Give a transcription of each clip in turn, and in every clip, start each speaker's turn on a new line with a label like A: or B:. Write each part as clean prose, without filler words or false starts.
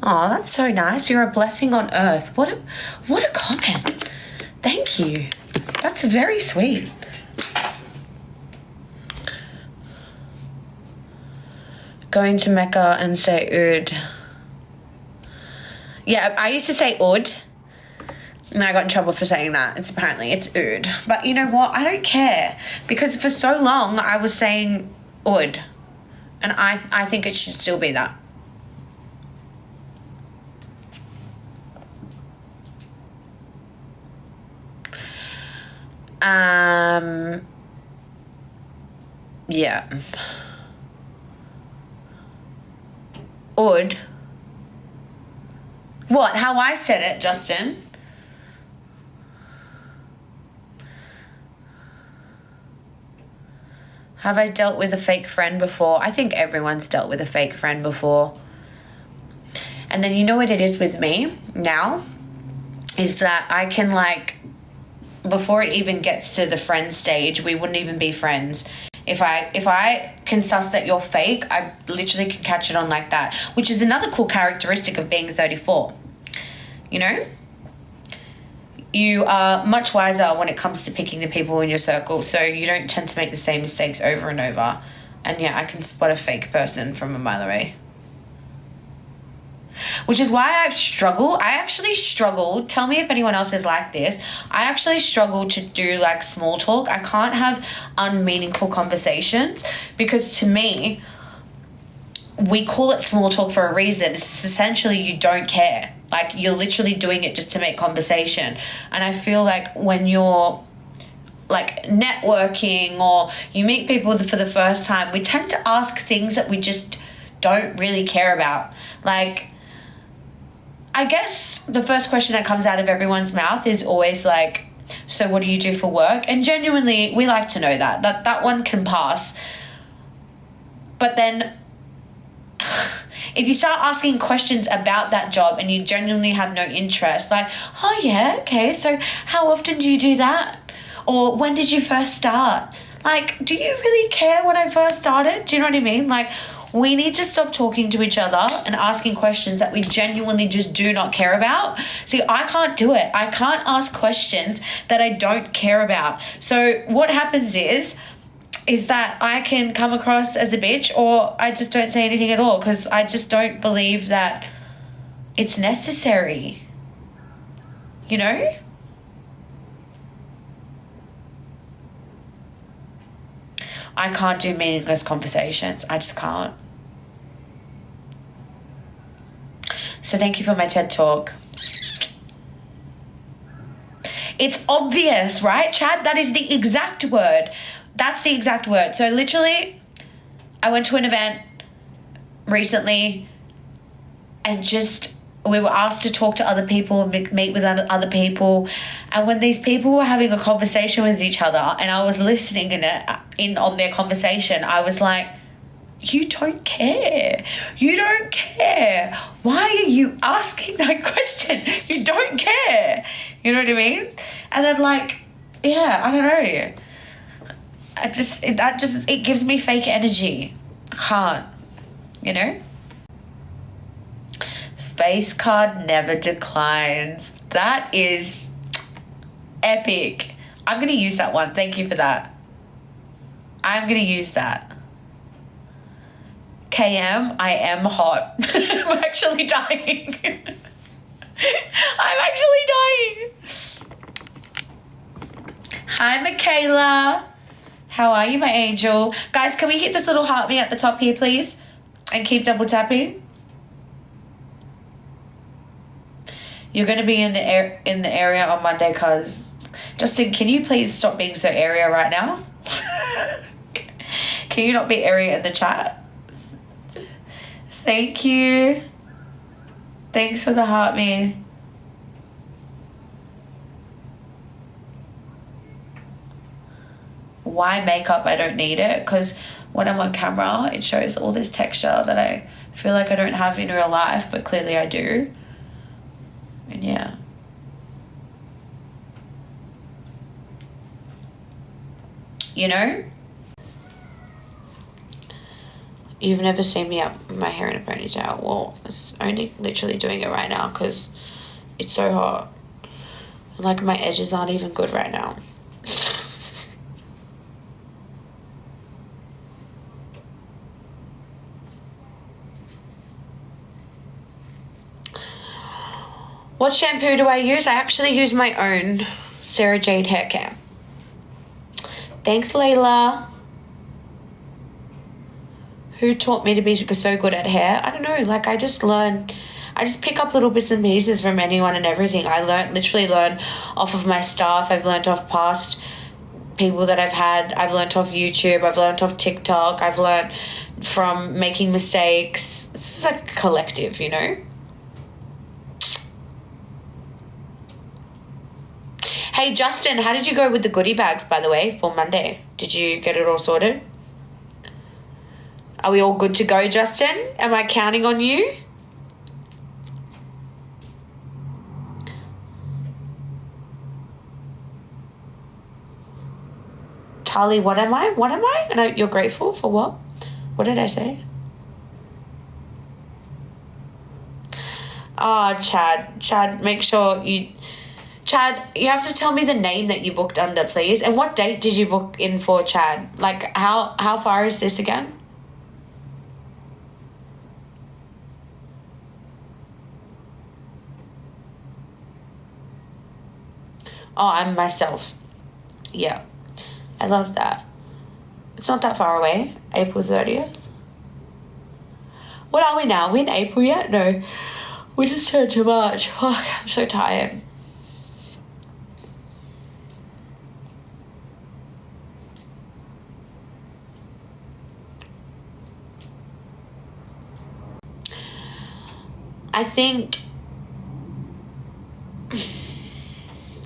A: Oh, that's so nice. You're a blessing on earth. What a comment. Thank you. That's very sweet. Going to Mecca and say oud. Yeah, I used to say oud. And I got in trouble for saying that. It's oud. But you know what? I don't care. Because for so long I was saying oud. And I think it should still be that. Yeah. Oud. What? How I said it, Justin? Have I dealt with a fake friend before? I think everyone's dealt with a fake friend before. And then you know what it is with me now? Is that I can before it even gets to the friend stage, we wouldn't even be friends. If I can suss that you're fake, I literally can catch it on like that, which is another cool characteristic of being 34. You know? You are much wiser when it comes to picking the people in your circle, so you don't tend to make the same mistakes over and over. And yeah, I can spot a fake person from a mile away. Which is why I actually struggle. Tell me if anyone else is like this. I actually struggle to do small talk. I can't have unmeaningful conversations because to me, we call it small talk for a reason. It's essentially you don't care. You're literally doing it just to make conversation. And I feel like when you're networking or you meet people for the first time, we tend to ask things that we just don't really care about. I guess the first question that comes out of everyone's mouth is always so what do you do for work? And genuinely, we like to know that one can pass. But then if you start asking questions about that job and you genuinely have no interest, oh yeah, okay, so how often do you do that? Or when did you first start? Do you really care when I first started? Do you know what I mean? We need to stop talking to each other and asking questions that we genuinely just do not care about. See, I can't do it. I can't ask questions that I don't care about. So what happens is that I can come across as a bitch, or I just don't say anything at all because I just don't believe that it's necessary. You know? I can't do meaningless conversations. I just can't. So thank you for my TED Talk. It's obvious, right, Chad? That is the exact word. That's the exact word. So literally, I went to an event recently and we were asked to talk to other people and meet with other people. And when these people were having a conversation with each other and I was listening in on their conversation, I was like, you don't care. You don't care. Why are you asking that question? You don't care. You know what I mean? And then yeah, I don't know. It gives me fake energy. I can't, you know? Face card never declines. That is epic. I'm going to use that one. Thank you for that. I'm going to use that. KM, I am hot. I'm actually dying. I'm actually dying. Hi, Michaela. How are you, my angel? Guys, can we hit this little heart me at the top here, please? And keep double tapping. You're going to be in the area on Monday, cuz. Justin, can you please stop being so area right now? Can you not be area in the chat? Thank you. Thanks for the heart me. Why makeup? I don't need it because when I'm on camera, it shows all this texture that I feel like I don't have in real life, but clearly I do. And yeah. You know? You've never seen me up with my hair in a ponytail. Well, it's only literally doing it right now because it's so hot. And like my edges aren't even good right now. What shampoo do I use? I actually use my own Sarah Jade hair care. Thanks, Layla. Who taught me to be so good at hair? I don't know. Like, I just pick up little bits and pieces from anyone and everything. I literally learn off of my staff. I've learned off past people that I've had. I've learned off YouTube. I've learned off TikTok. I've learned from making mistakes. It's just like a collective, you know? Hey, Justin, how did you go with the goodie bags, by the way, for Monday? Did you get it all sorted? Are we all good to go, Justin? Am I counting on you? Tali, what am I? What am I? And you're grateful for what? What did I say? Oh, Chad, make sure you... Chad, you have to tell me the name that you booked under, please. And what date did you book in for, Chad? Like, how far is this again? Oh, I'm myself. Yeah. I love that. It's not that far away. April 30th. What are we now? Are we in April yet? No. We just turned to March. Oh, I'm so tired. I think,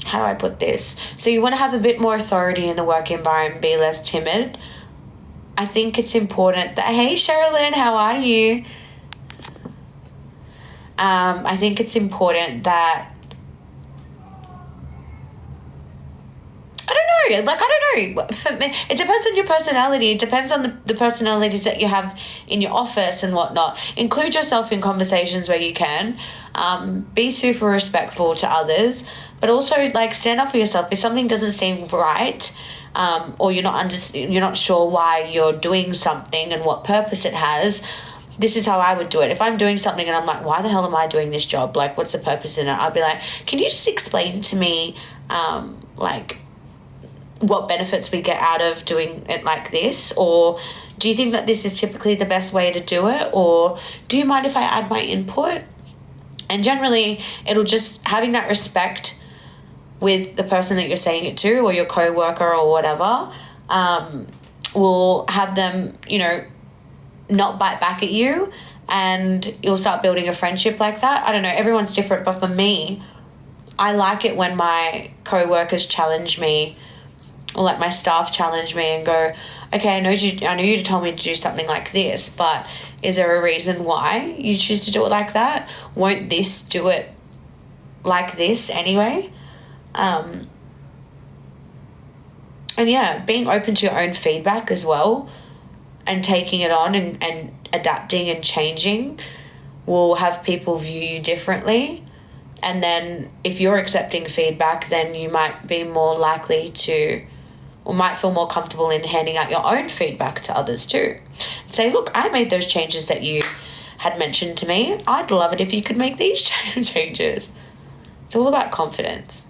A: how do I put this? So you want to have a bit more authority in the work environment, be less timid. I think it's important that, hey, Sherilyn, how are you? I think it's important that, I don't know. For me, it depends on your personality. It depends on the personalities that you have in your office and whatnot. Include yourself in conversations where you can. Be super respectful to others, but also like stand up for yourself. If something doesn't seem right, or you're not sure why you're doing something and what purpose it has, this is how I would do it. If I'm doing something and I'm like, why the hell am I doing this job? Like, what's the purpose in it? I'll be like, can you just explain to me, like, what benefits we get out of doing it like this? Or do you think that this is typically the best way to do it? Or do you mind if I add my input? And generally, it'll just having that respect with the person that you're saying it to or your coworker or whatever, will have them, you know, not bite back at you, and you'll start building a friendship like that. I don't know, everyone's different, but for me, I like it when my co-workers challenge me, or like my staff challenge me and go, okay, I know you told me to do something like this, but is there a reason why you choose to do it like that? Won't this do it like this anyway? And yeah, being open to your own feedback as well and taking it on and adapting and changing will have people view you differently. And then if you're accepting feedback, then you might be more likely to, or might feel more comfortable in handing out your own feedback to others too. Say, look, I made those changes that you had mentioned to me. I'd love it if you could make these changes. It's all about confidence.